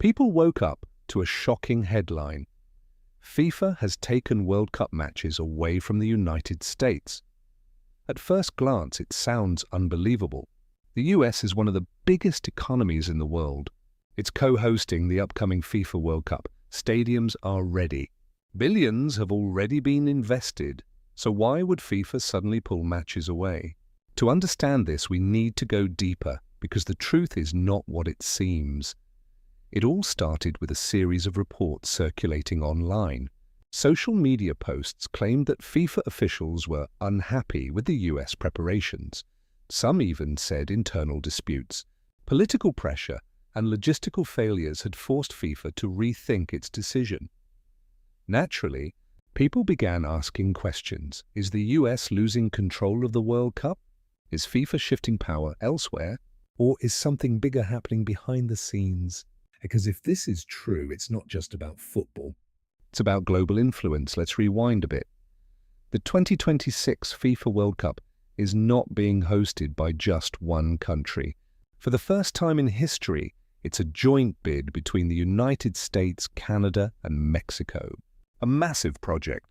People woke up to a shocking headline. FIFA has taken World Cup matches away from the United States. At first glance, it sounds unbelievable. The US is one of the biggest economies in the world. It's co-hosting the upcoming FIFA World Cup. Stadiums are ready. Billions have already been invested. So why would FIFA suddenly pull matches away? To understand this, we need to go deeper, because the truth is not what it seems. It all started with a series of reports circulating online. Social media posts claimed that FIFA officials were unhappy with the US preparations. Some even said internal disputes, political pressure, and logistical failures had forced FIFA to rethink its decision. Naturally, people began asking questions. Is the US losing control of the World Cup? Is FIFA shifting power elsewhere? Or is something bigger happening behind the scenes? Because if this is true, it's not just about football. It's about global influence. Let's rewind a bit. The 2026 FIFA World Cup is not being hosted by just one country. For the first time in history, it's a joint bid between the United States, Canada, and Mexico. A massive project.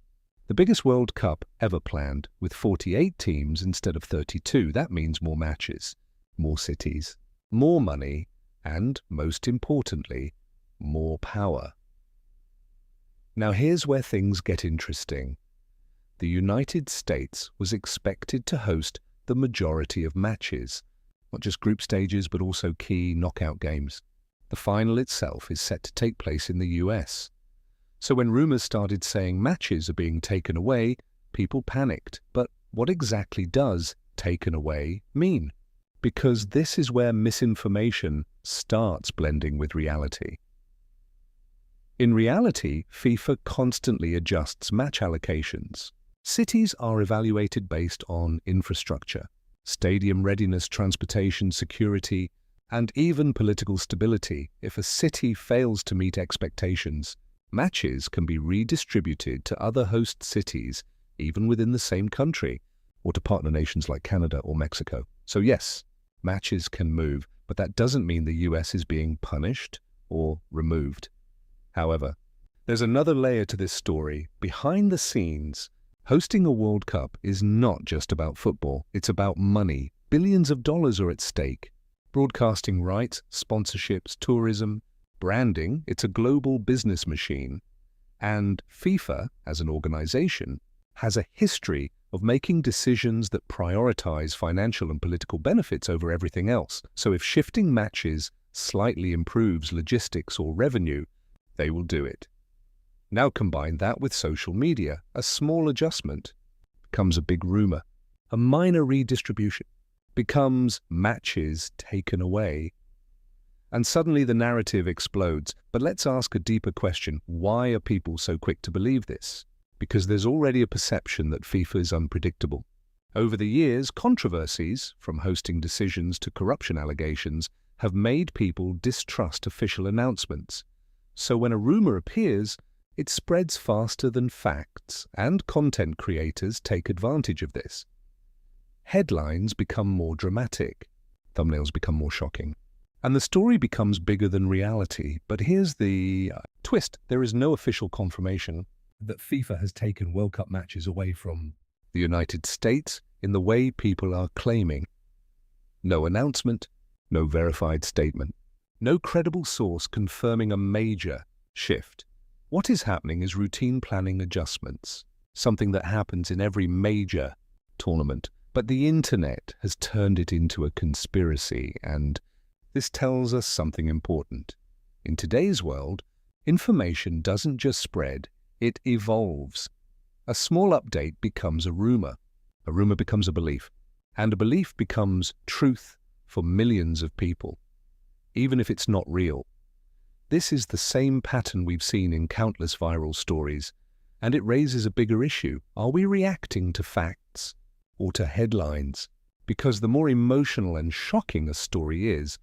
The biggest World Cup ever planned, with 48 teams instead of 32. That means more matches, more cities, more money, and, most importantly, more power. Now here's where things get interesting. The United States was expected to host the majority of matches, not just group stages but also key knockout games. The final itself is set to take place in the US. So when rumors started saying matches are being taken away, people panicked. But what exactly does taken away mean? Because this is where misinformation starts blending with reality. In reality, FIFA constantly adjusts match allocations. Cities are evaluated based on infrastructure, stadium readiness, transportation, security, and even political stability. If a city fails to meet expectations, matches can be redistributed to other host cities, even within the same country, or to partner nations like Canada or Mexico. So yes, matches can move, but that doesn't mean the US is being punished or removed. However, there's another layer to this story. Behind the scenes, hosting a World Cup is not just about football. It's about money. Billions of dollars are at stake. Broadcasting rights, sponsorships, tourism, branding. It's a global business machine. And FIFA, as an organization, has a history of making decisions that prioritize financial and political benefits over everything else. So if shifting matches slightly improves logistics or revenue, they will do it. Now combine that with social media. A small adjustment becomes a big rumor. A minor redistribution becomes matches taken away. And suddenly the narrative explodes. But let's ask a deeper question. Why are people so quick to believe this? Because there's already a perception that FIFA is unpredictable. Over the years, controversies, from hosting decisions to corruption allegations, have made people distrust official announcements. So when a rumor appears, it spreads faster than facts, and content creators take advantage of this. Headlines become more dramatic, thumbnails become more shocking, and the story becomes bigger than reality. But here's the twist. There is no official confirmation that FIFA has taken World Cup matches away from the United States in the way people are claiming. No announcement, no verified statement, no credible source confirming a major shift. What is happening is routine planning adjustments, something that happens in every major tournament. But the internet has turned it into a conspiracy, and this tells us something important. In today's world, information doesn't just spread, it evolves. A small update becomes a rumor becomes a belief, and a belief becomes truth for millions of people, even if it's not real. This is the same pattern we've seen in countless viral stories, and it raises a bigger issue. Are we reacting to facts or to headlines? Because the more emotional and shocking a story is,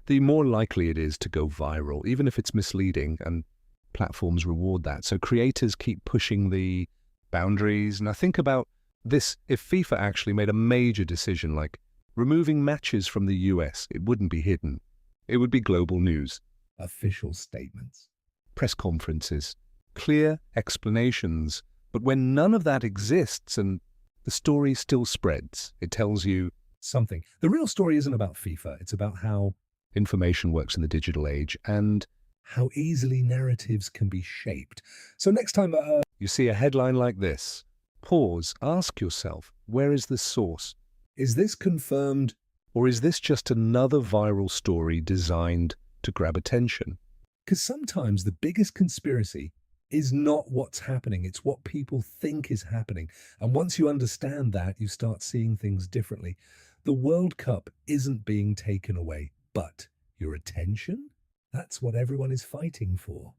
the more likely it is to go viral, even if it's misleading, and platforms reward that. So creators keep pushing the boundaries. Now think about this. If FIFA actually made a major decision like removing matches from the US, it wouldn't be hidden. It would be global news. official statements, press conferences, clear explanations. But when none of that exists and the story still spreads, it tells you something. The real story isn't about FIFA. It's about how information works in the digital age and how easily narratives can be shaped. So next time you see a headline like this, pause, ask yourself, where is the source? Is this confirmed, or is this just another viral story designed to grab attention? Because sometimes the biggest conspiracy is not what's happening, it's what people think is happening. And once you understand that, you start seeing things differently. The World Cup isn't being taken away, but your attention? That's what everyone is fighting for.